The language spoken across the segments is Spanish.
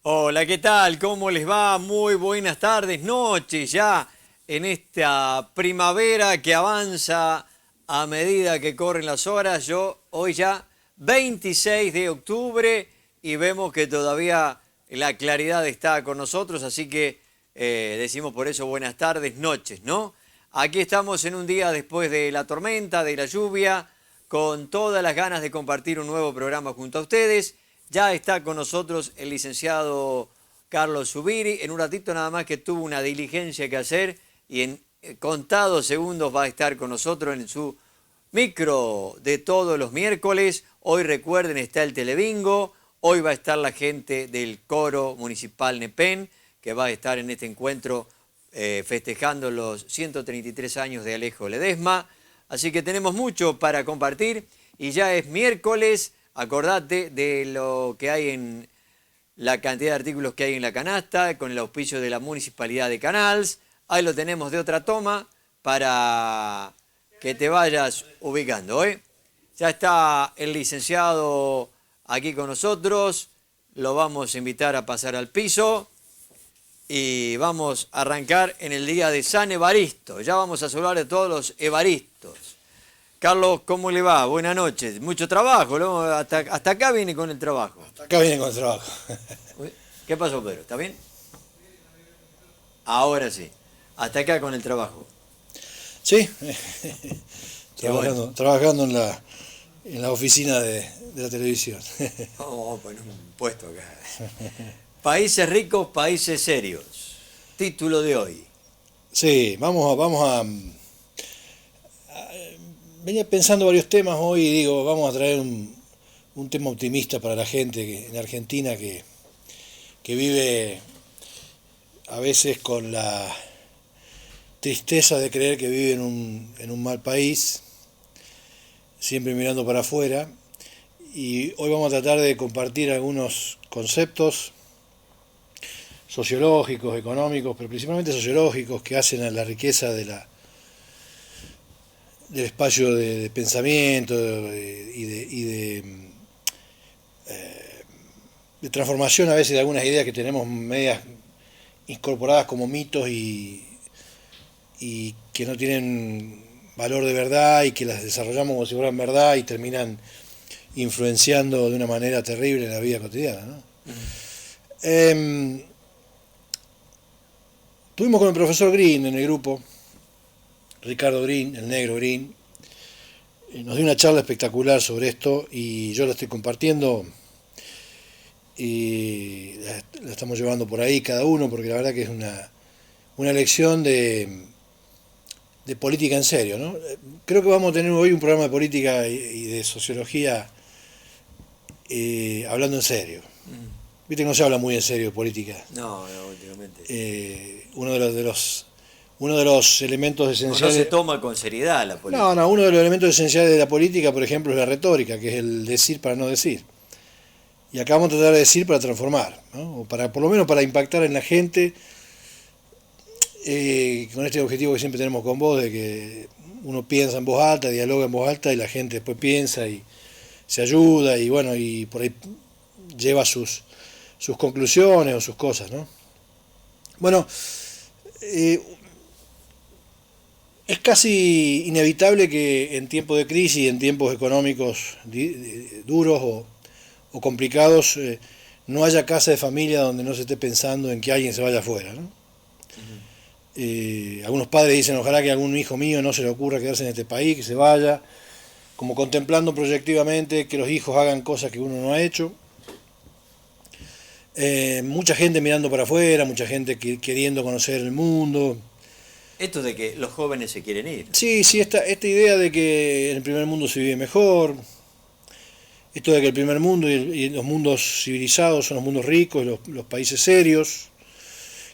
Hola, ¿qué tal? ¿Cómo les va? Muy buenas tardes, noches ya en esta primavera que avanza a medida que corren las horas. Hoy ya 26 de octubre y vemos que todavía la claridad está con nosotros, así que decimos por eso buenas tardes, noches, ¿no? Aquí estamos en un día después de la tormenta, de la lluvia, con todas las ganas de compartir un nuevo programa junto a ustedes. Ya está con nosotros el licenciado Carlos Zubiri. En un ratito nada más que tuvo una diligencia que hacer y en contados segundos va a estar con nosotros en su micro de todos los miércoles. Hoy recuerden, está el Telebingo. Hoy va a estar la gente del Coro Municipal Nepén, que va a estar en este encuentro festejando los 133 años de Alejo Ledesma. Así que tenemos mucho para compartir y ya es miércoles. Acordate de lo que hay en la cantidad de artículos que hay en la canasta, con el auspicio de la Municipalidad de Canals. Ahí lo tenemos de otra toma para que te vayas ubicando, ¿eh? Ya está el licenciado aquí con nosotros. Lo vamos a invitar a pasar al piso. Y vamos a arrancar en el día de San Evaristo. Ya vamos a saludar de todos los Evaristos. Carlos, ¿cómo le va? Buenas noches. Mucho trabajo, ¿no? Hasta acá viene con el trabajo. Hasta acá viene con el trabajo. ¿Qué pasó, Pedro? ¿Está bien? Ahora sí. Hasta acá con el trabajo. Sí, Bueno. trabajando en la oficina de la televisión. Vamos a poner un puesto acá. Países ricos, países serios. Título de hoy. Sí, venía pensando varios temas hoy y digo, vamos a traer un tema optimista para la gente en Argentina que vive a veces con la tristeza de creer que vive en un mal país, siempre mirando para afuera. Y hoy vamos a tratar de compartir algunos conceptos sociológicos, económicos, pero principalmente sociológicos, que hacen a la riqueza del espacio de pensamiento de transformación a veces de algunas ideas que tenemos medias incorporadas como mitos y que no tienen valor de verdad y que las desarrollamos como si fueran verdad y terminan influenciando de una manera terrible en la vida cotidiana, ¿no? Tuvimos con el profesor Green en el grupo, Ricardo Green, el negro Green, nos dio una charla espectacular sobre esto y yo la estoy compartiendo y la estamos llevando por ahí cada uno porque la verdad que es una lección de política en serio, ¿no? Creo que vamos a tener hoy un programa de política y de sociología hablando en serio. Viste que no se habla muy en serio de política. No, últimamente. Uno de los elementos esenciales. No se toma con seriedad la política. No, uno de los elementos esenciales de la política, por ejemplo, es la retórica, que es el decir para no decir. Y acá vamos a tratar de decir para transformar, ¿no? O para, por lo menos para impactar en la gente, con este objetivo que siempre tenemos con vos, de que uno piensa en voz alta, dialoga en voz alta y la gente después piensa y se ayuda y bueno, y por ahí lleva sus conclusiones o sus cosas, ¿no? Bueno, es casi inevitable que en tiempos de crisis, en tiempos económicos duros o complicados, no haya casa de familia donde no se esté pensando en que alguien se vaya afuera, ¿no? Algunos padres dicen, ojalá que a algún hijo mío no se le ocurra quedarse en este país, que se vaya, como contemplando proyectivamente que los hijos hagan cosas que uno no ha hecho. Mucha gente mirando para afuera, mucha gente queriendo conocer el mundo. Esto de que los jóvenes se quieren ir. Sí, esta idea de que en el primer mundo se vive mejor, esto de que el primer mundo y los mundos civilizados son los mundos ricos, los países serios,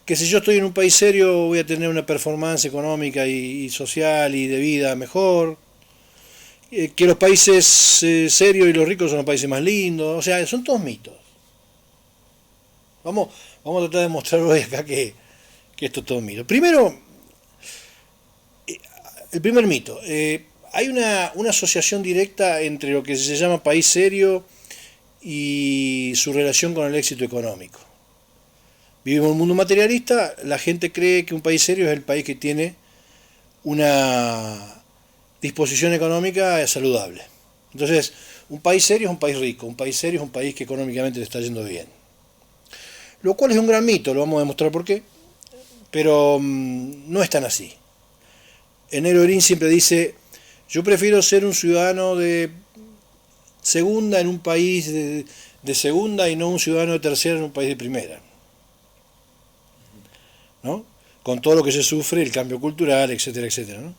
que si yo estoy en un país serio voy a tener una performance económica y social y de vida mejor, que los países serios y los ricos son los países más lindos, o sea, son todos mitos. Vamos a tratar de mostrar hoy acá que esto es todo mito. Primero, el primer mito. Hay una asociación directa entre lo que se llama país serio y su relación con el éxito económico. vivimos en un mundo materialista, la gente cree que un país serio es el país que tiene una disposición económica saludable. Entonces, un país serio es un país rico, un país serio es un país que económicamente le está yendo bien. Lo cual es un gran mito, lo vamos a demostrar por qué, pero no es tan así. El negro Green siempre dice, yo prefiero ser un ciudadano de segunda en un país de segunda y no un ciudadano de tercera en un país de primera, ¿no? Con todo lo que se sufre, el cambio cultural, etcétera, etcétera, ¿no?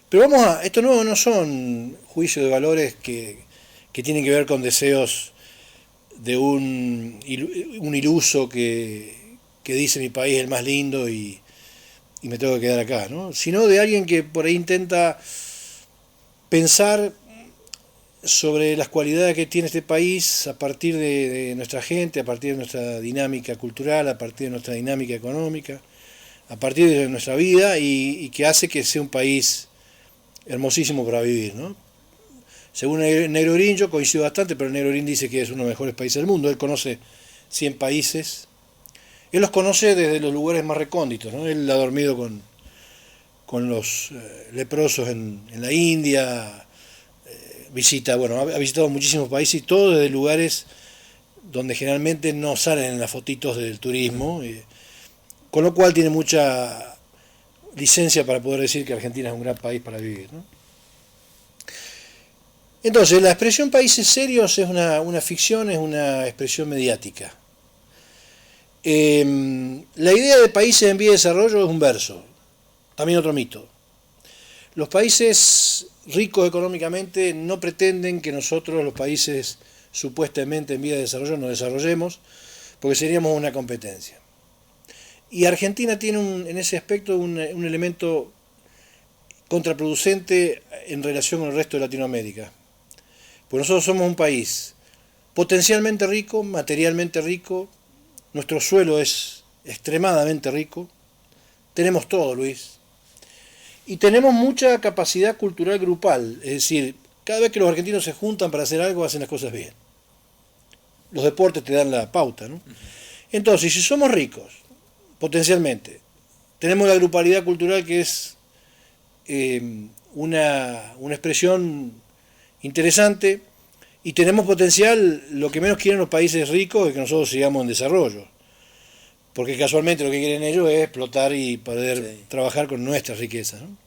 Pero esto no son juicios de valores que tienen que ver con deseos de un iluso que dice mi país es el más lindo y me tengo que quedar acá, ¿no? Sino de alguien que por ahí intenta pensar sobre las cualidades que tiene este país a partir de nuestra gente, a partir de nuestra dinámica cultural, a partir de nuestra dinámica económica, a partir de nuestra vida y que hace que sea un país hermosísimo para vivir, ¿no? Según el negro Green, yo coincido bastante, pero el negro Green dice que es uno de los mejores países del mundo. Él conoce 100 países. Él los conoce desde los lugares más recónditos, ¿no? Él ha dormido con los leprosos en la India, ha visitado muchísimos países y todo desde lugares donde generalmente no salen en las fotitos del turismo, con lo cual tiene mucha licencia para poder decir que Argentina es un gran país para vivir, ¿no? Entonces, la expresión países serios es una ficción, es una expresión mediática. La idea de países en vía de desarrollo es un verso, también otro mito. Los países ricos económicamente no pretenden que nosotros, los países supuestamente en vía de desarrollo, nos desarrollemos, porque seríamos una competencia. Y Argentina tiene en ese aspecto un elemento contraproducente en relación con el resto de Latinoamérica. Pues nosotros somos un país potencialmente rico, materialmente rico, nuestro suelo es extremadamente rico, tenemos todo, Luis, y tenemos mucha capacidad cultural grupal, es decir, cada vez que los argentinos se juntan para hacer algo, hacen las cosas bien. Los deportes te dan la pauta, ¿no? Entonces, si somos ricos, potencialmente, tenemos la grupalidad cultural que es una expresión interesante, y tenemos potencial, lo que menos quieren los países ricos es que nosotros sigamos en desarrollo, porque casualmente lo que quieren ellos es explotar y poder trabajar con nuestras riquezas, ¿no?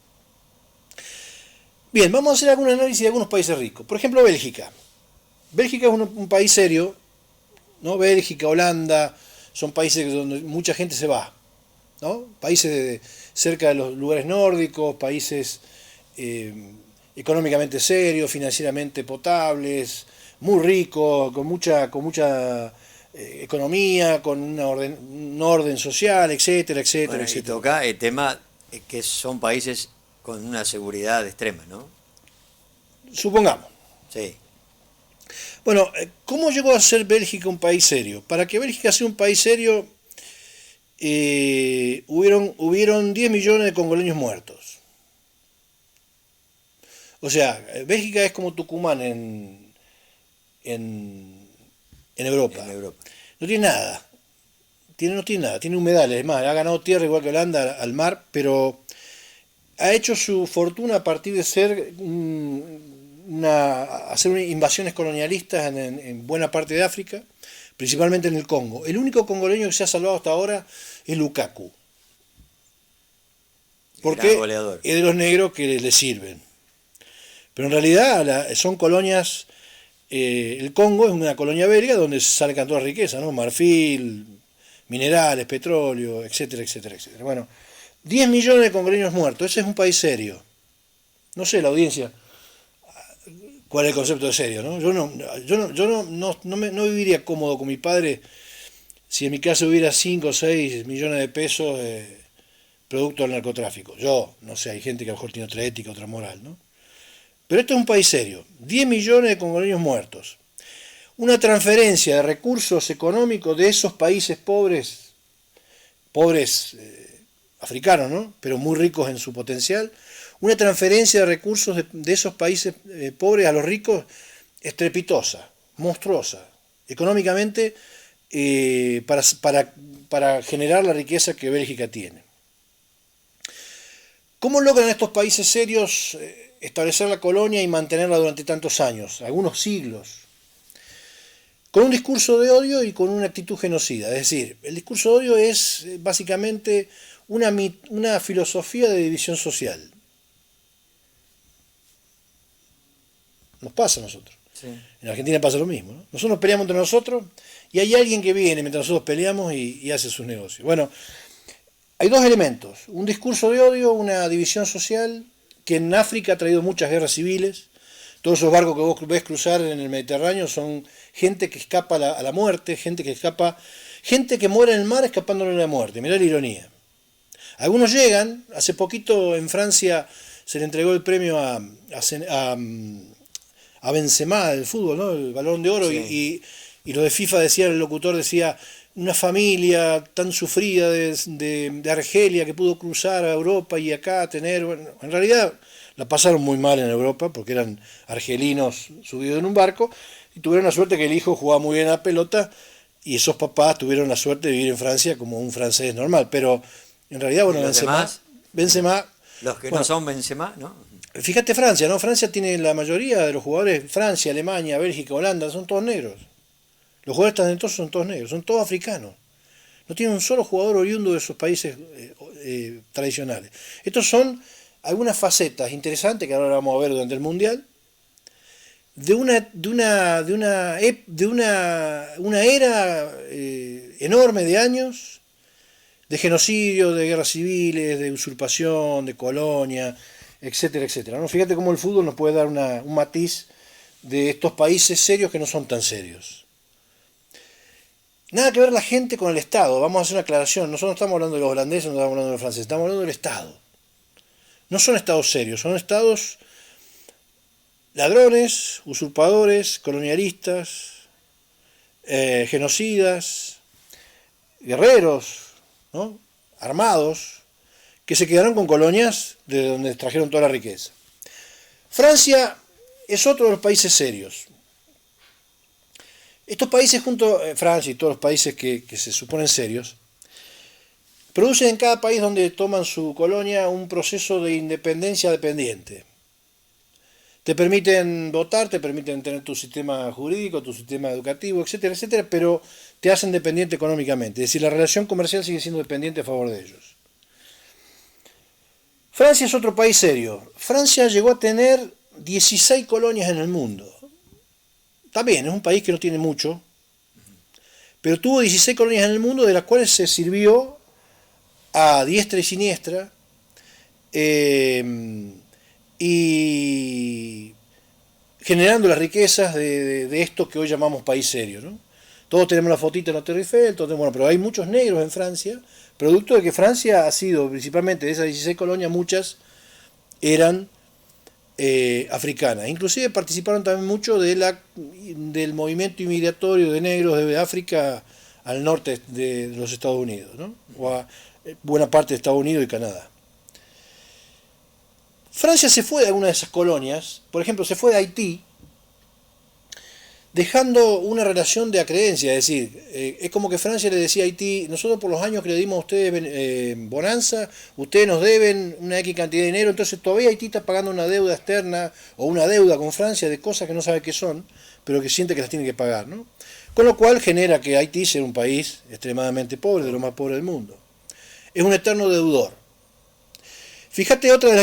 Bien, vamos a hacer algún análisis de algunos países ricos. Por ejemplo, Bélgica. Bélgica es un país serio, ¿no? Bélgica, Holanda, son países donde mucha gente se va, ¿no? Países cerca de los lugares nórdicos, países económicamente serios, financieramente potables, muy ricos, con mucha economía, con un orden social, etcétera, etcétera, bueno, etcétera. y toca el tema que son países con una seguridad extrema, ¿no? Supongamos. Sí. Bueno, ¿cómo llegó a ser Bélgica un país serio? Para que Bélgica sea un país serio, hubieron 10 millones de congoleños muertos. O sea, Bélgica es como Tucumán en Europa. En Europa. No tiene nada. No tiene nada. Tiene humedales. Es más, ha ganado tierra igual que Holanda al mar, pero ha hecho su fortuna a partir de hacer invasiones colonialistas en buena parte de África, principalmente en el Congo. El único congoleño que se ha salvado hasta ahora es Lukaku. Porque es de los negros que le sirven. Pero en realidad son colonias, el Congo es una colonia belga donde sacan toda la riqueza, ¿no? Marfil, minerales, petróleo, etcétera, etcétera, etcétera. Bueno, 10 millones de congoleños muertos, ese es un país serio. No sé, la audiencia, cuál es el concepto de serio, ¿no? Yo no viviría cómodo con mi padre si en mi casa hubiera 5 o 6 millones de pesos producto del narcotráfico. Yo, no sé, hay gente que a lo mejor tiene otra ética, otra moral, ¿no? Pero esto es un país serio. 10 millones de congoleños muertos. Una transferencia de recursos económicos de esos países pobres africanos, ¿no? Pero muy ricos en su potencial. Una transferencia de recursos de esos países pobres a los ricos estrepitosa, monstruosa. Económicamente para generar la riqueza que Bélgica tiene. ¿Cómo logran estos países serios establecer la colonia y mantenerla durante tantos años, algunos siglos? Con un discurso de odio y con una actitud genocida. Es decir, el discurso de odio es básicamente una filosofía de división social. Nos pasa a nosotros. Sí. En Argentina pasa lo mismo, ¿no? Nosotros nos peleamos entre nosotros y hay alguien que viene mientras nosotros peleamos y hace sus negocios. Bueno, hay dos elementos. Un discurso de odio, una división social, que en África ha traído muchas guerras civiles. Todos esos barcos que vos ves cruzar en el Mediterráneo son gente que escapa a la muerte, gente que muere en el mar escapándole de la muerte. Mirá la ironía. Algunos llegan, hace poquito en Francia se le entregó el premio a Benzema del fútbol, ¿no? El Balón de Oro, Sí. y lo de FIFA decía, el locutor decía, una familia tan sufrida de Argelia que pudo cruzar a Europa y acá tener, bueno, en realidad la pasaron muy mal en Europa porque eran argelinos subidos en un barco y tuvieron la suerte que el hijo jugaba muy bien a la pelota y esos papás tuvieron la suerte de vivir en Francia como un francés normal, pero en realidad, bueno, ¿Y los demás? Benzema, Los que no bueno, son Benzema, ¿no? fíjate Francia, ¿no? Francia tiene la mayoría de los jugadores, Francia, Alemania, Bélgica, Holanda, son todos negros. Los jugadores talentosos son todos negros, son todos africanos. No tienen un solo jugador oriundo de esos países tradicionales. Estos son algunas facetas interesantes que ahora vamos a ver durante el Mundial de una era enorme de años de genocidio, de guerras civiles, de usurpación, de colonia, etcétera, etcétera, ¿no? Fíjate cómo el fútbol nos puede dar un matiz de estos países serios que no son tan serios. Nada que ver la gente con el Estado. Vamos a hacer una aclaración. Nosotros no estamos hablando de los holandeses, no estamos hablando de los franceses, estamos hablando del Estado. No son estados serios, son estados ladrones, usurpadores, colonialistas, genocidas, guerreros, ¿no? Armados, que se quedaron con colonias de donde trajeron toda la riqueza. Francia es otro de los países serios. Estos países, Francia y todos los países que se suponen serios, producen en cada país donde toman su colonia un proceso de independencia dependiente. Te permiten votar, te permiten tener tu sistema jurídico, tu sistema educativo, etcétera, etcétera, pero te hacen dependiente económicamente. Es decir, la relación comercial sigue siendo dependiente a favor de ellos. Francia es otro país serio. Francia llegó a tener 16 colonias en el mundo. También es un país que no tiene mucho, pero tuvo 16 colonias en el mundo, de las cuales se sirvió a diestra y siniestra, y generando las riquezas de esto que hoy llamamos país serio, ¿no? Todos tenemos la fotita en la Torre Eiffel, pero hay muchos negros en Francia, producto de que Francia ha sido, principalmente de esas 16 colonias, muchas eran africanas. Inclusive participaron también mucho del movimiento inmigratorio de negros de África al norte de los Estados Unidos, ¿no? O a buena parte de Estados Unidos y Canadá. Francia se fue de alguna de esas colonias, por ejemplo, se fue de Haití, dejando una relación de acreencia, es decir, es como que Francia le decía a Haití, nosotros por los años que le dimos a ustedes bonanza, ustedes nos deben una X cantidad de dinero, entonces todavía Haití está pagando una deuda externa o una deuda con Francia de cosas que no sabe qué son, pero que siente que las tiene que pagar, ¿no? Con lo cual genera que Haití sea un país extremadamente pobre, de los más pobres del mundo. Es un eterno deudor. Fíjate otra de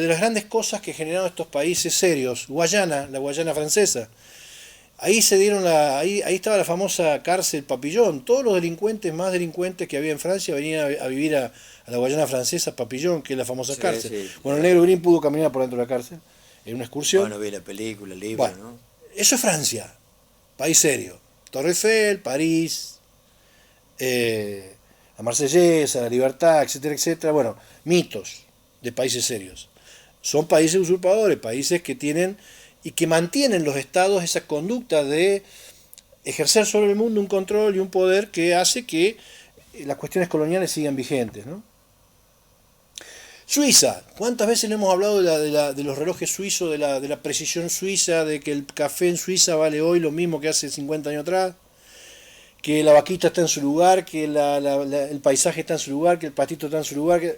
las grandes cosas que generaron estos países serios, Guayana, la Guayana francesa. Ahí estaba la famosa cárcel Papillon. Todos los delincuentes, más delincuentes que había en Francia, venían a vivir a la Guayana francesa, Papillon, que es la famosa cárcel. Sí. Bueno, el negro Green pudo caminar por dentro de la cárcel en una excursión. Bueno, vi la película, el libro, Bueno, ¿no? eso es Francia, país serio. Torre Eiffel, París, la Marsellesa, la Libertad, etcétera, etcétera. Bueno, mitos de países serios. Son países usurpadores, países que tienen y que mantienen los estados esa conducta de ejercer sobre el mundo un control y un poder que hace que las cuestiones coloniales sigan vigentes, ¿no? Suiza, ¿cuántas veces le hemos hablado de los relojes suizos, de la precisión suiza, de que el café en Suiza vale hoy lo mismo que hace 50 años atrás? que la vaquita está en su lugar, que el paisaje está en su lugar, que el pastito está en su lugar. Es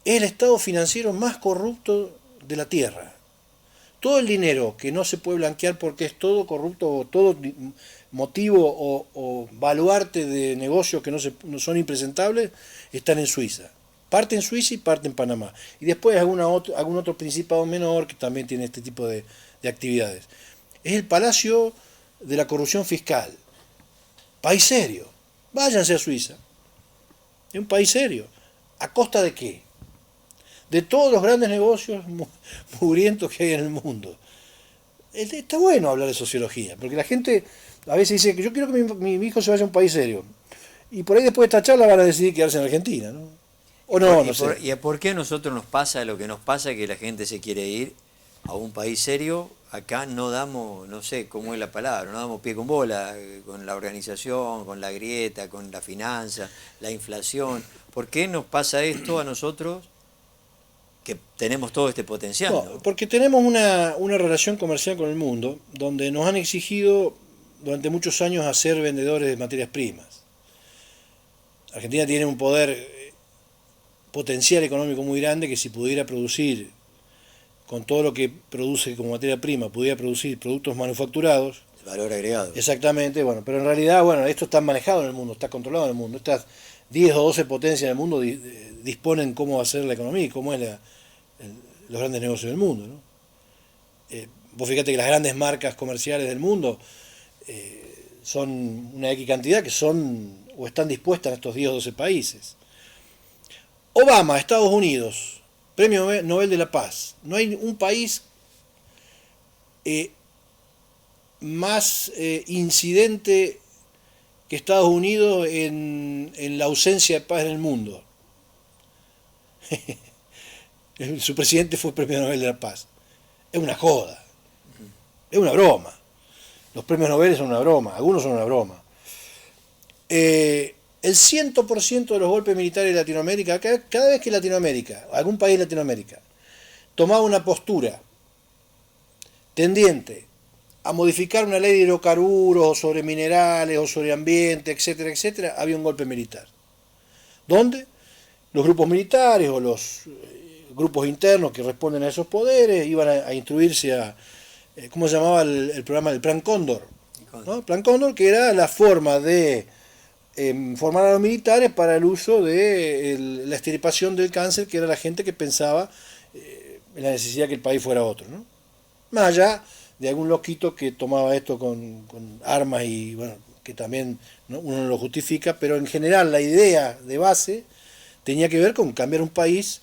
el estado financiero más corrupto de la Tierra. Todo el dinero que no se puede blanquear porque es todo corrupto o todo motivo o baluarte de negocios que no son impresentables, están en Suiza. Parte en Suiza y parte en Panamá. Y después algún otro principado menor que también tiene este tipo de actividades. Es el palacio de la corrupción fiscal. País serio. Váyanse a Suiza. Es un país serio. ¿A costa de qué? De todos los grandes negocios mugrientos que hay en el mundo. Está bueno hablar de sociología, porque la gente a veces dice que yo quiero que mi hijo se vaya a un país serio. Y por ahí después de esta charla van a decidir quedarse en Argentina, ¿no? O no, no sé. ¿Y por qué a nosotros nos pasa lo que nos pasa, que la gente se quiere ir a un país serio? Acá no damos, no sé cómo es la palabra, no damos pie con bola con la organización, con la grieta, con la finanza, la inflación. ¿Por qué nos pasa esto a nosotros, que tenemos todo este potencial? No, porque tenemos una relación comercial con el mundo donde nos han exigido durante muchos años a ser vendedores de materias primas. Argentina tiene un poder potencial económico muy grande que si pudiera producir con todo lo que produce como materia prima, pudiera producir productos manufacturados. El valor agregado. Exactamente, bueno, pero en realidad, bueno, esto está manejado en el mundo, está controlado en el mundo. Estas 10 o 12 potencias del mundo disponen cómo va a ser la economía y cómo es los grandes negocios del mundo, ¿no? Vos fíjate que las grandes marcas comerciales del mundo son una X cantidad que son o están dispuestas en estos 10 o 12 países. Obama, Estados Unidos, Premio Nobel de la Paz. No hay un país más incidente que Estados Unidos en la ausencia de paz en el mundo. Su presidente fue Premio Nobel de la Paz. Es una joda. Es una broma. Los premios Nobel son una broma. Algunos son una broma. El 100% de los golpes militares de Latinoamérica, cada vez que Latinoamérica, algún país de Latinoamérica, tomaba una postura tendiente a modificar una ley de hidrocarburos, o sobre minerales, o sobre ambiente, etcétera, etcétera, había un golpe militar. ¿Dónde? Los grupos militares o los grupos internos que responden a esos poderes iban a instruirse a, ¿cómo se llamaba el programa? El Plan Cóndor, ¿no? Plan Cóndor, que era la forma de formar a los militares para el uso de la extirpación del cáncer, que era la gente que pensaba en la necesidad que el país fuera otro, ¿no? Más allá de algún loquito que tomaba esto con armas y, bueno, que también, ¿no?, uno no lo justifica, pero en general la idea de base tenía que ver con cambiar un país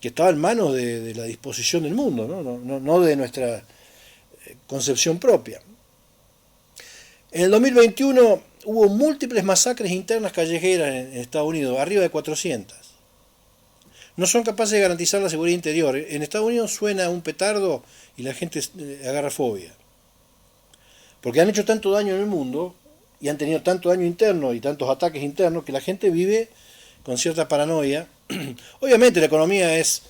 que estaba en manos de la disposición del mundo, no de nuestra concepción propia. En el 2021 hubo múltiples masacres internas callejeras en Estados Unidos, arriba de 400. No son capaces de garantizar la seguridad interior. En Estados Unidos suena un petardo y la gente agarra fobia. Porque han hecho tanto daño en el mundo y han tenido tanto daño interno y tantos ataques internos que la gente vive con cierta paranoia. Obviamente la economía es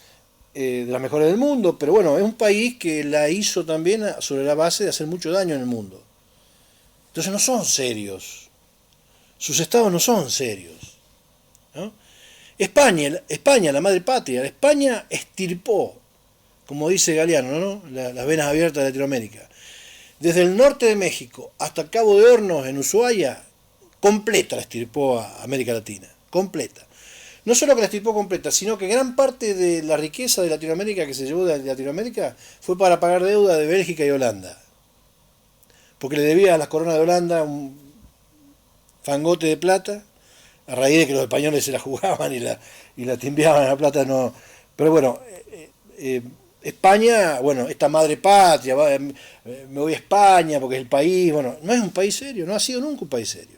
de las mejores del mundo, pero bueno, es un país que la hizo también sobre la base de hacer mucho daño en el mundo. Entonces no son serios. Sus estados no son serios, ¿no? España, la madre patria, España extirpó, como dice Galeano, ¿no?, las venas abiertas de Latinoamérica. Desde el norte de México hasta Cabo de Hornos en Ushuaia, completa la extirpó a América Latina, completa. No solo que la extirpó completa, sino que gran parte de la riqueza de Latinoamérica que se llevó de Latinoamérica fue para pagar deuda de Bélgica y Holanda. Porque le debía a las coronas de Holanda un fangote de plata, a raíz de que los españoles se la jugaban y la timbiaban la plata, no. Pero bueno, España, bueno, esta madre patria, me voy a España porque es el país, bueno, no es un país serio, no ha sido nunca un país serio.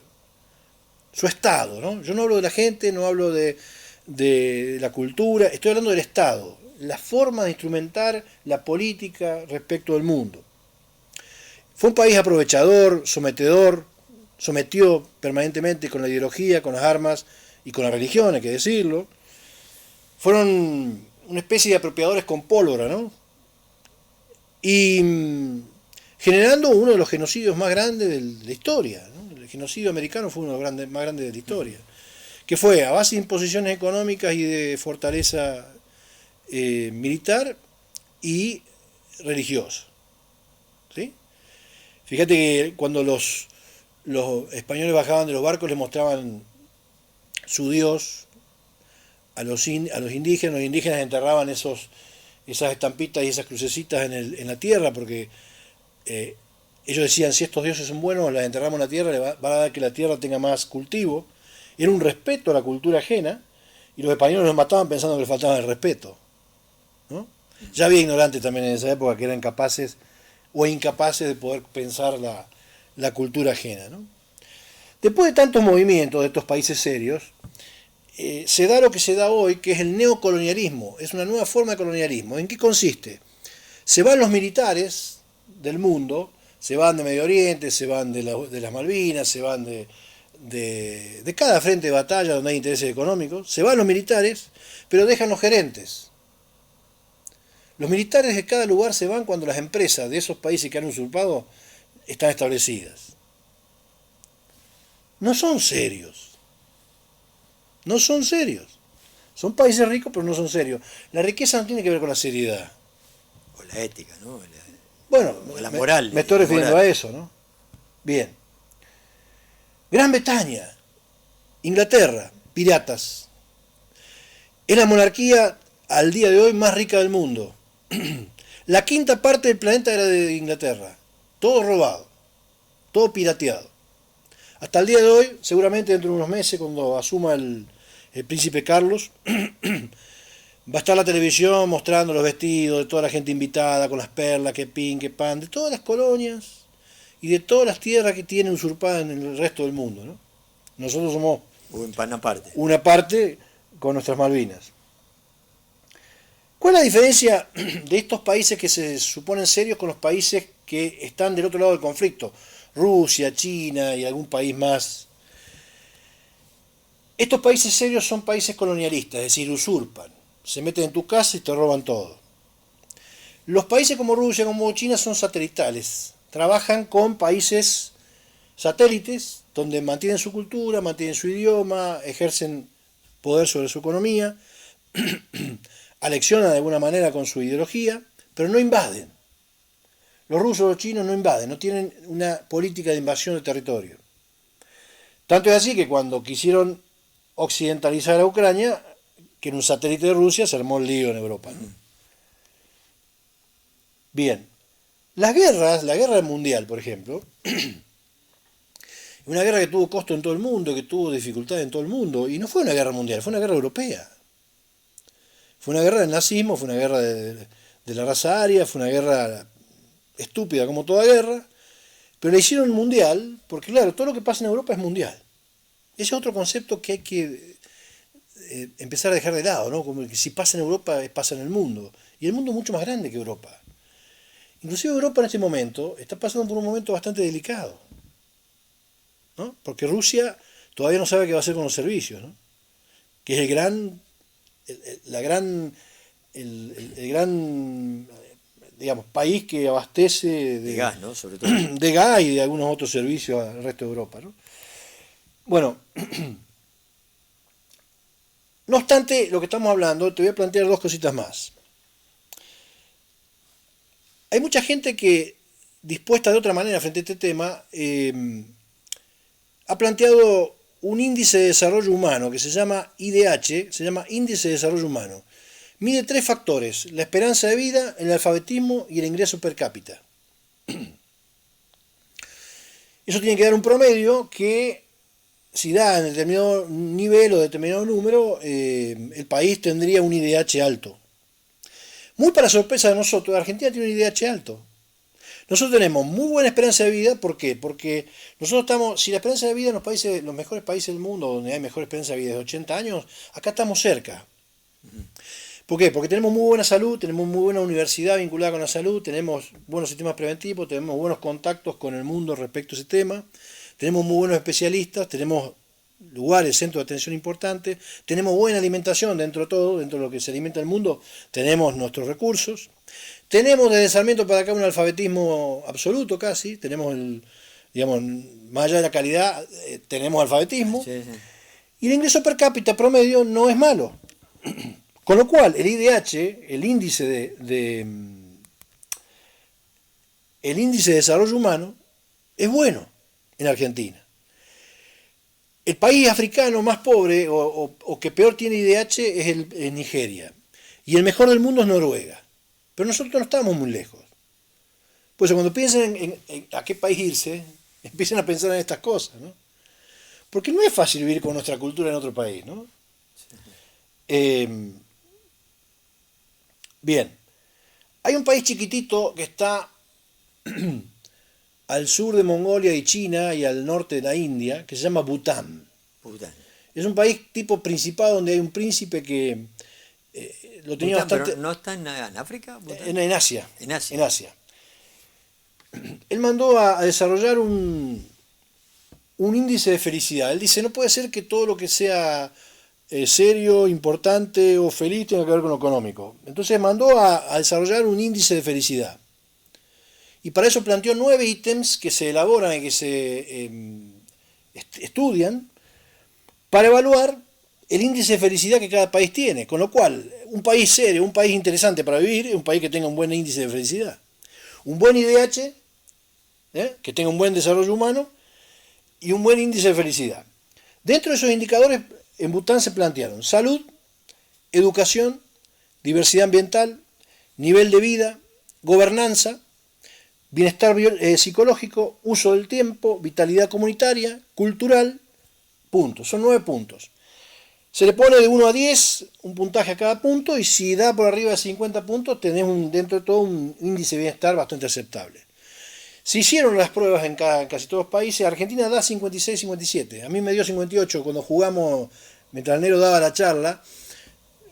Su Estado, ¿no? Yo no hablo de la gente, no hablo de la cultura, estoy hablando del Estado, la forma de instrumentar la política respecto del mundo. Fue un país aprovechador, sometedor, sometió permanentemente con la ideología, con las armas y con la religión, hay que decirlo. Fueron una especie de apropiadores con pólvora, ¿no? Y generando uno de los genocidios más grandes de la historia, ¿no? El genocidio americano fue uno de los más grandes de la historia, que fue a base de imposiciones económicas y de fortaleza militar y religiosa. ¿Sí? Fíjate que cuando los españoles bajaban de los barcos les mostraban su dios a los indígenas. Los indígenas enterraban esas estampitas y esas crucecitas en la tierra, porque ellos decían, si estos dioses son buenos, las enterramos en la tierra, van a dar que la tierra tenga más cultivo. Era un respeto a la cultura ajena, y los españoles los mataban pensando que les faltaba el respeto, ¿no? Ya había ignorantes también en esa época que eran capaces o incapaces de poder pensar la cultura ajena, ¿no? Después de tantos movimientos de estos países serios, se da lo que se da hoy, que es el neocolonialismo. Es una nueva forma de colonialismo. ¿En qué consiste? Se van los militares del mundo, se van de Medio Oriente, se van de las Malvinas, se van de cada frente de batalla donde hay intereses económicos, se van los militares, pero dejan los gerentes. Los militares de cada lugar se van cuando las empresas de esos países que han usurpado están establecidas. No son serios. No son serios. Son países ricos, pero no son serios. La riqueza no tiene que ver con la seriedad. O la ética, ¿no? Bueno, o la moral. Me estoy refiriendo a eso, ¿no? Bien. Gran Bretaña, Inglaterra, piratas. Es la monarquía al día de hoy más rica del mundo. La quinta parte del planeta era de Inglaterra. Todo robado, todo pirateado. Hasta el día de hoy, seguramente dentro de unos meses, cuando asuma el príncipe Carlos, va a estar la televisión mostrando los vestidos de toda la gente invitada, con las perlas, que pin, que pan, de todas las colonias y de todas las tierras que tienen usurpadas en el resto del mundo, ¿no? Nosotros somos una parte con nuestras Malvinas. ¿Cuál es la diferencia de estos países que se suponen serios con los países que están del otro lado del conflicto? Rusia, China y algún país más. Estos países serios son países colonialistas, es decir, usurpan. Se meten en tu casa y te roban todo. Los países como Rusia, como China son satelitales. Trabajan con países satélites donde mantienen su cultura, mantienen su idioma, ejercen poder sobre su economía, aleccionan de alguna manera con su ideología, pero no invaden. Los rusos o los chinos no invaden, no tienen una política de invasión de territorio. Tanto es así que cuando quisieron occidentalizar a Ucrania, que en un satélite de Rusia, se armó el lío en Europa, ¿no? Bien, la guerra mundial, por ejemplo, una guerra que tuvo costo en todo el mundo, que tuvo dificultad en todo el mundo, y no fue una guerra mundial, fue una guerra europea. Fue una guerra del nazismo, fue una guerra de la raza aria, fue una guerra estúpida como toda guerra, pero la hicieron mundial, porque claro, todo lo que pasa en Europa es mundial. Ese es otro concepto que hay que empezar a dejar de lado, ¿no? Como que si pasa en Europa, pasa en el mundo. Y el mundo es mucho más grande que Europa. Inclusive Europa en este momento está pasando por un momento bastante delicado, ¿no? Porque Rusia todavía no sabe qué va a hacer con los servicios, ¿no? Que es el gran digamos, país que abastece de gas, ¿no? Sobre todo. De gas y de algunos otros servicios al resto de Europa, ¿no? Bueno, no obstante lo que estamos hablando, te voy a plantear dos cositas más. Hay mucha gente que, dispuesta de otra manera frente a este tema, ha planteado un índice de desarrollo humano que se llama IDH, se llama Índice de Desarrollo Humano. Mide 3 factores: la esperanza de vida, el alfabetismo y el ingreso per cápita. Eso tiene que dar un promedio que, si da en determinado nivel o determinado número, el país tendría un IDH alto. Muy para sorpresa de nosotros, Argentina tiene un IDH alto. Nosotros tenemos muy buena esperanza de vida. ¿Por qué? Porque nosotros estamos, si la esperanza de vida en los mejores países del mundo, donde hay mejor esperanza de vida de 80 años, acá estamos cerca. ¿Por qué? Porque tenemos muy buena salud, tenemos muy buena universidad vinculada con la salud, tenemos buenos sistemas preventivos, tenemos buenos contactos con el mundo respecto a ese tema, tenemos muy buenos especialistas, tenemos lugares, centros de atención importantes, tenemos buena alimentación dentro de todo, dentro de lo que se alimenta el mundo, tenemos nuestros recursos, tenemos desde Sarmiento para acá un alfabetismo absoluto casi, tenemos digamos, más allá de la calidad, tenemos alfabetismo, Sí, sí. y el ingreso per cápita promedio no es malo. Con lo cual, el IDH, el índice de desarrollo humano, es bueno en Argentina. El país africano más pobre o que peor tiene IDH es Nigeria. Y el mejor del mundo es Noruega. Pero nosotros no estamos muy lejos. Pues cuando piensen en a qué país irse, empiecen a pensar en estas cosas, ¿no? Porque no es fácil vivir con nuestra cultura en otro país, ¿no? Bien, hay un país chiquitito que está al sur de Mongolia y China y al norte de la India, que se llama Bután. Bután. Es un país tipo principado donde hay un príncipe que lo tenía Bután, bastante... pero ¿no está en África? Bután. En Asia. En Asia. En Asia. Él mandó a desarrollar un índice de felicidad. Él dice, no puede ser que todo lo que sea serio, importante o feliz tenga que ver con lo económico. Entonces mandó a desarrollar un índice de felicidad. Y para eso planteó 9 ítems que se elaboran y que se estudian para evaluar el índice de felicidad que cada país tiene. Con lo cual, un país serio, un país interesante para vivir, es un país que tenga un buen índice de felicidad. Un buen IDH, que tenga un buen desarrollo humano y un buen índice de felicidad. Dentro de esos indicadores, en Bután se plantearon salud, educación, diversidad ambiental, nivel de vida, gobernanza, bienestar psicológico, uso del tiempo, vitalidad comunitaria, cultural, puntos. Son 9 puntos. Se le pone de 1 a 10 un puntaje a cada punto y si da por arriba de 50 puntos tenés dentro de todo un índice de bienestar bastante aceptable. Se hicieron las pruebas en casi todos los países. Argentina da 56-57. A mí me dio 58 cuando jugamos, mientras el Nero daba la charla,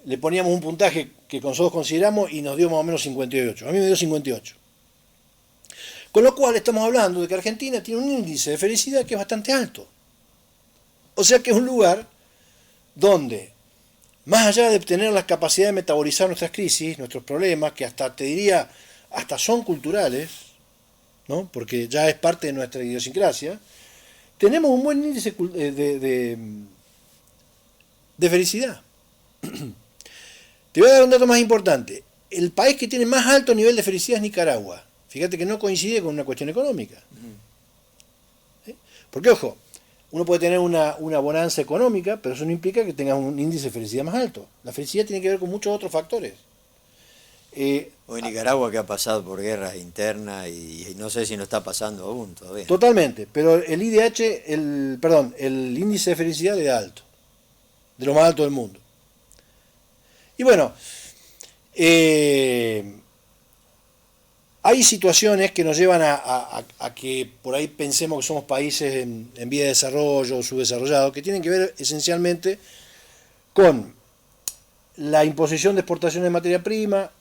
le poníamos un puntaje que nosotros consideramos y nos dio más o menos 58. A mí me dio 58. Con lo cual estamos hablando de que Argentina tiene un índice de felicidad que es bastante alto. O sea que es un lugar donde, más allá de tener la capacidad de metabolizar nuestras crisis, nuestros problemas, que hasta te diría, hasta son culturales, ¿no? Porque ya es parte de nuestra idiosincrasia, tenemos un buen índice de felicidad. Te voy a dar un dato más importante. El país que tiene más alto nivel de felicidad es Nicaragua. Fíjate que no coincide con una cuestión económica. ¿Sí? Porque, ojo, uno puede tener una bonanza económica, pero eso no implica que tengas un índice de felicidad más alto. La felicidad tiene que ver con muchos otros factores. Hoy Nicaragua que ha pasado por guerras internas y no sé si no está pasando aún todavía. Totalmente, pero el IDH, el índice de felicidad es alto, de lo más alto del mundo. Y bueno, hay situaciones que nos llevan a que por ahí pensemos que somos países en vía de desarrollo o subdesarrollados, que tienen que ver esencialmente con la imposición de exportaciones de materia prima,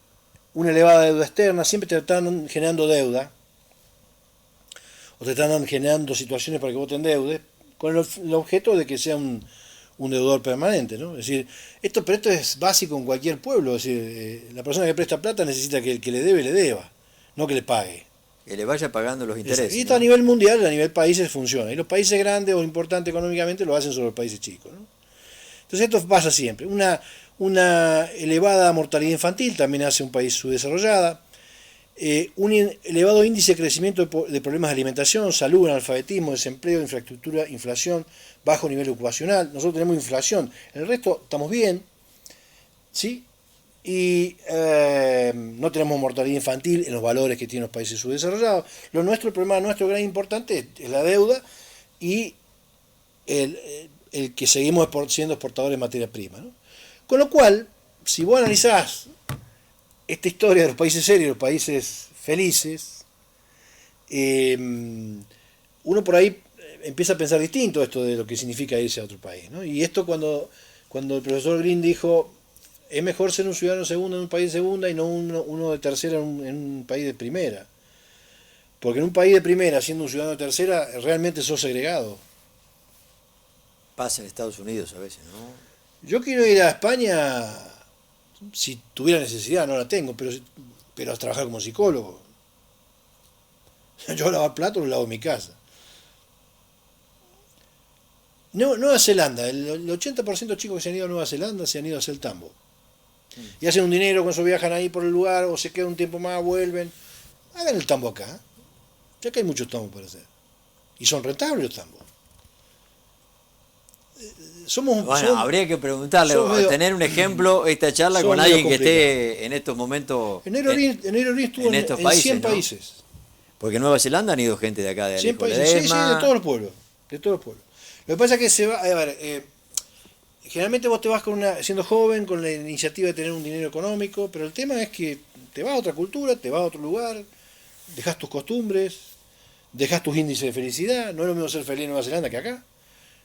una elevada deuda externa, siempre te están generando deuda, o te están generando situaciones para que vos te endeudes, con el objeto de que sea un deudor permanente, ¿no? Es decir, esto es básico en cualquier pueblo, es decir, la persona que presta plata necesita que el que le debe, le deba, no que le pague. Que le vaya pagando los intereses. Y esto, ¿no? A nivel mundial, a nivel países funciona, y los países grandes o importantes económicamente lo hacen sobre los países chicos, ¿no? Entonces esto pasa siempre. Una elevada mortalidad infantil también hace un país subdesarrollado. Un elevado índice de crecimiento de problemas de alimentación, salud, analfabetismo, desempleo, infraestructura, inflación, bajo nivel ocupacional. Nosotros tenemos inflación, el resto estamos bien, ¿sí? Y no tenemos mortalidad infantil en los valores que tienen los países subdesarrollados. El problema nuestro gran importante es la deuda y el que seguimos siendo exportadores de materia prima, ¿no? Con lo cual, si vos analizás esta historia de los países serios, los países felices, uno por ahí empieza a pensar distinto esto de lo que significa irse a otro país, ¿no? Y esto cuando el profesor Green dijo, es mejor ser un ciudadano segundo en un país de segunda y no uno de tercera en un país de primera. Porque en un país de primera, siendo un ciudadano de tercera, realmente sos segregado. Pasa en Estados Unidos a veces, ¿no? Yo quiero ir a España si tuviera necesidad, no la tengo, pero a trabajar como psicólogo. Yo lavar platos lo lavo en mi casa. Nueva Zelanda, el 80% de chicos que se han ido a Nueva Zelanda se han ido a hacer el tambo. Y hacen un dinero, con eso viajan ahí por el lugar, o se quedan un tiempo más, vuelven. Hagan el tambo acá, ya que hay muchos tambos para hacer. Y son rentables los tambos. Bueno, habría que preguntarle, tener un ejemplo, esta charla con alguien que esté en estos momentos. En Negro estuvo en estos en países, 100 ¿no? países. Porque en Nueva Zelanda han ido gente de acá, de 100 Alejo países, sí, Ledesma. de todos los pueblos. De todos los pueblos. Lo que pasa es que se va, a ver, generalmente vos te vas siendo joven, con la iniciativa de tener un dinero económico, pero el tema es que te vas a otra cultura, te vas a otro lugar, dejas tus costumbres, dejas tus índices de felicidad. No es lo mismo ser feliz en Nueva Zelanda que acá.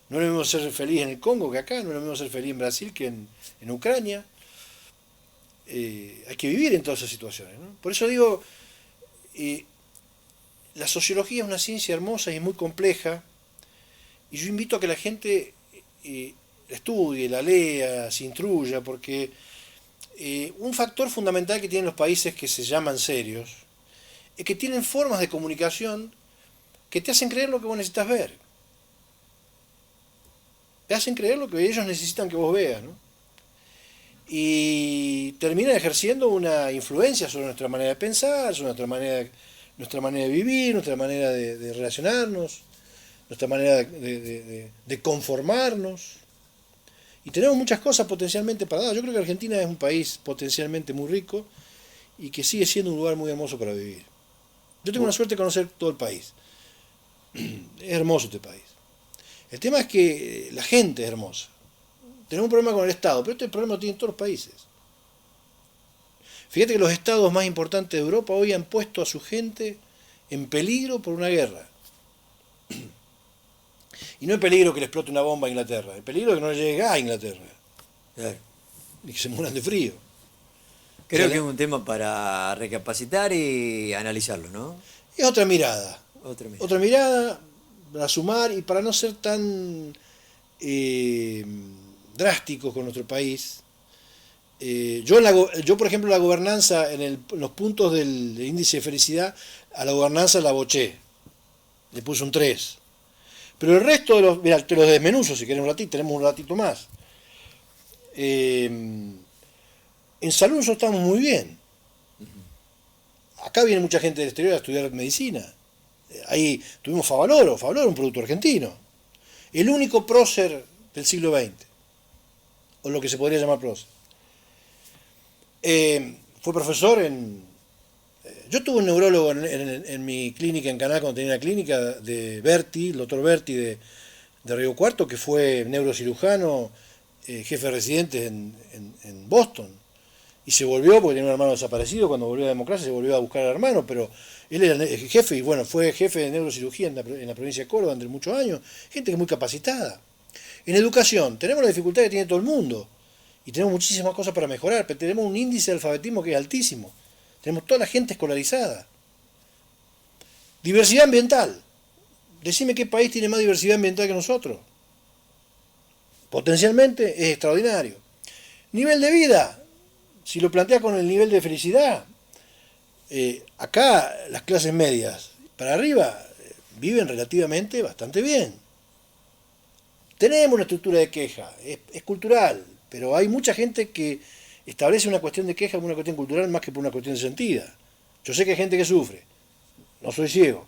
No es lo mismo ser feliz en el Congo que acá. No es lo mismo ser feliz en Brasil que en Ucrania. Hay que vivir en todas esas situaciones, ¿no? Por eso digo, la sociología es una ciencia hermosa y es muy compleja. Y yo invito a que la gente la estudie, la lea, se instruya, porque un factor fundamental que tienen los países que se llaman serios es que tienen formas de comunicación que te hacen creer lo que vos necesitas ver. Te hacen creer lo que ellos necesitan que vos veas, ¿no? Y terminan ejerciendo una influencia sobre nuestra manera de pensar, sobre nuestra manera de vivir, nuestra manera de relacionarnos, nuestra manera de conformarnos. Y tenemos muchas cosas potencialmente para dar. Yo creo que Argentina es un país potencialmente muy rico y que sigue siendo un lugar muy hermoso para vivir. Yo tengo la suerte de conocer todo el país. Es hermoso este país. El tema es que la gente es hermosa. Tenemos un problema con el Estado, pero este problema lo tienen todos los países. Fíjate que los estados más importantes de Europa hoy han puesto a su gente en peligro por una guerra. Y no es peligro que le explote una bomba a Inglaterra, es peligro que no le llegue gas a Inglaterra. Claro. Y que se mueran de frío. Creo que es un tema para recapacitar y analizarlo, ¿no? Es otra mirada. Otra mirada. Otra mirada para sumar y para no ser tan drásticos con nuestro país. Yo, por ejemplo, la gobernanza, en los puntos del índice de felicidad, a la gobernanza la boché. Le puse un 3. Pero el resto de los... Mirá, te los desmenuzo si querés un ratito, tenemos un ratito más. En salud nosotros estamos muy bien. Acá viene mucha gente del exterior a estudiar medicina. Ahí tuvimos Favaloro es un producto argentino. El único prócer del siglo XX. O lo que se podría llamar prócer. Fue profesor yo tuve un neurólogo en mi clínica en Canadá, cuando tenía una clínica, de Berti, el doctor Berti de Río Cuarto, que fue neurocirujano, jefe residente en Boston. Y se volvió, porque tenía un hermano desaparecido, cuando volvió a la democracia se volvió a buscar al hermano, pero él era el jefe, y bueno, fue jefe de neurocirugía en la provincia de Córdoba durante muchos años. Gente que es muy capacitada. En educación, tenemos la dificultad que tiene todo el mundo. Y tenemos muchísimas cosas para mejorar, pero tenemos un índice de alfabetismo que es altísimo. Tenemos toda la gente escolarizada. Diversidad ambiental. Decime qué país tiene más diversidad ambiental que nosotros. Potencialmente es extraordinario. Nivel de vida. Si lo planteas con el nivel de felicidad, acá las clases medias para arriba viven relativamente bastante bien. Tenemos una estructura de queja, es cultural, pero hay mucha gente que establece una cuestión de queja como una cuestión cultural más que por una cuestión de sentida. Yo sé que hay gente que sufre, no soy ciego,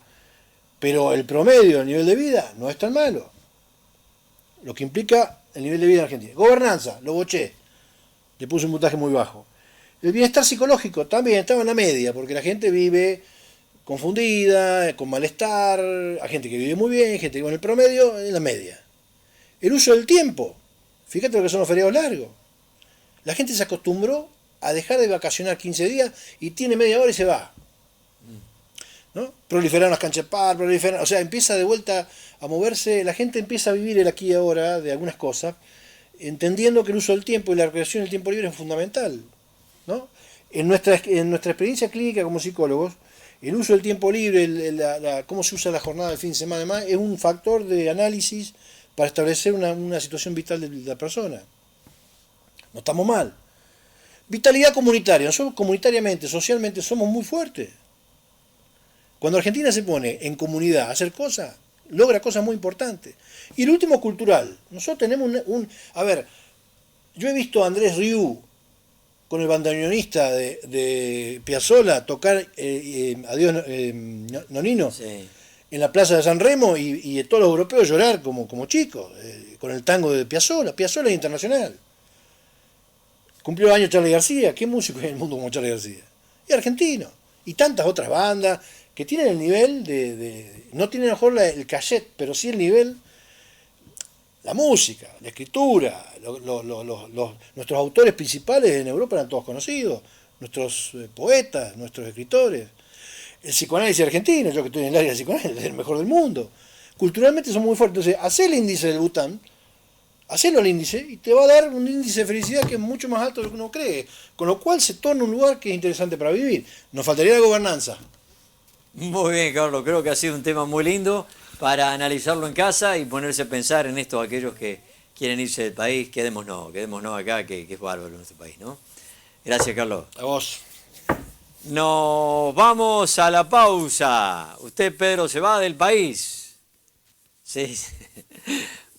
pero el promedio del nivel de vida no es tan malo. Lo que implica el nivel de vida en Argentina. Gobernanza, lo boché, le puse un puntaje muy bajo. El bienestar psicológico también estaba en la media, porque la gente vive confundida, con malestar, hay gente que vive muy bien, hay gente que con el promedio en la media. El uso del tiempo, fíjate lo que son los feriados largos. La gente se acostumbró a dejar de vacacionar 15 días y tiene media hora y se va. ¿No? Proliferaron las canchas de par, o sea, empieza de vuelta a moverse, la gente empieza a vivir el aquí y ahora de algunas cosas, entendiendo que el uso del tiempo y la recreación del tiempo libre es fundamental, ¿no? En nuestra experiencia clínica como psicólogos, el uso del tiempo libre, cómo se usa la jornada del fin de semana, además, es un factor de análisis para establecer una situación vital de la persona. No estamos mal. Vitalidad comunitaria. Nosotros comunitariamente, socialmente, somos muy fuertes. Cuando Argentina se pone en comunidad a hacer cosas, logra cosas muy importantes. Y el último, cultural. Nosotros tenemos a ver, yo he visto a Andrés Rieu con el bandoneonista de Piazzolla tocar Adiós Nonino, Sí. en la plaza de San Remo y todos los europeos llorar como chicos, con el tango de Piazzolla. Piazzolla es internacional. Cumplió años Charly García. ¿Qué músico hay en el mundo como Charly García? Y argentino. Y tantas otras bandas que tienen el nivel no tienen a lo mejor el cachet, pero sí el nivel, la música, la escritura. Nuestros autores principales en Europa eran todos conocidos. Nuestros poetas, nuestros escritores. El psicoanálisis argentino, yo que estoy en el área del psicoanálisis, es el mejor del mundo. Culturalmente son muy fuertes. Entonces, hacé el índice del Bután, hacelo al índice y te va a dar un índice de felicidad que es mucho más alto de lo que uno cree. Con lo cual se torna un lugar que es interesante para vivir. Nos faltaría la gobernanza. Muy bien, Carlos, creo que ha sido un tema muy lindo para analizarlo en casa y ponerse a pensar en esto aquellos que quieren irse del país. Quedémonos acá, que es bárbaro nuestro país, ¿no? Gracias, Carlos. A vos. Nos vamos a la pausa. Usted, Pedro, se va del país. Sí.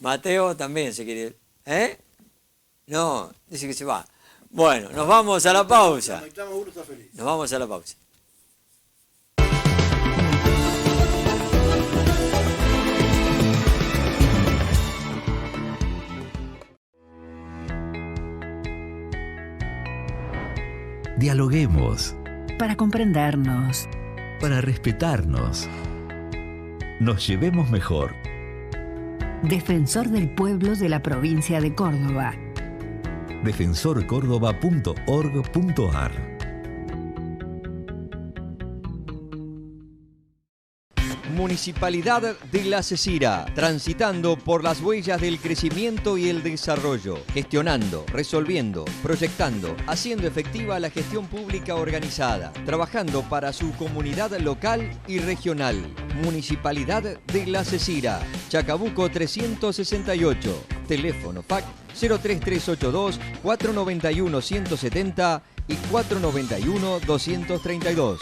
Mateo también se quiere ir. ¿Eh? No, dice que se va. Bueno, nos vamos a la pausa. Nos vamos a la pausa. Dialoguemos. Para comprendernos. Para respetarnos. Nos llevemos mejor. Defensor del Pueblo de la Provincia de Córdoba. defensorcordoba.org.ar. Municipalidad de La Cecira, transitando por las huellas del crecimiento y el desarrollo, gestionando, resolviendo, proyectando, haciendo efectiva la gestión pública organizada, trabajando para su comunidad local y regional. Municipalidad de La Cecira, Chacabuco 368, teléfono FAC 03382 491 170 y 491 232.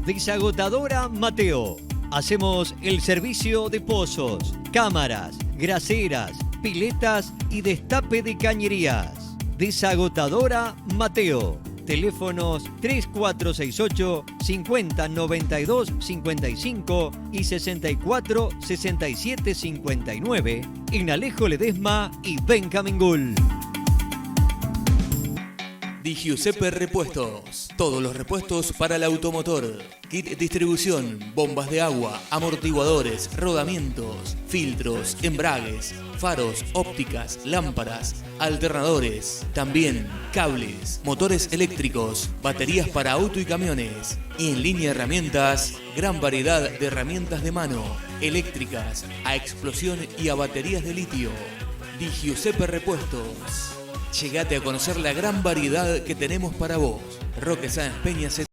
Desagotadora Mateo. Hacemos el servicio de pozos, cámaras, graseras, piletas y destape de cañerías. Desagotadora Mateo. Teléfonos 3468 50 92 55 y 64 67 59 en Alejo Ledesma y Bencamingul. Di Giuseppe Repuestos. Todos los repuestos para el automotor. Kit distribución, bombas de agua, amortiguadores, rodamientos, filtros, embragues, faros, ópticas, lámparas, alternadores. También cables, motores eléctricos, baterías para auto y camiones. Y en línea herramientas, gran variedad de herramientas de mano, eléctricas, a explosión y a baterías de litio. Di Giuseppe Repuestos. Llegate a conocer la gran variedad que tenemos para vos. Roque Sáenz Peña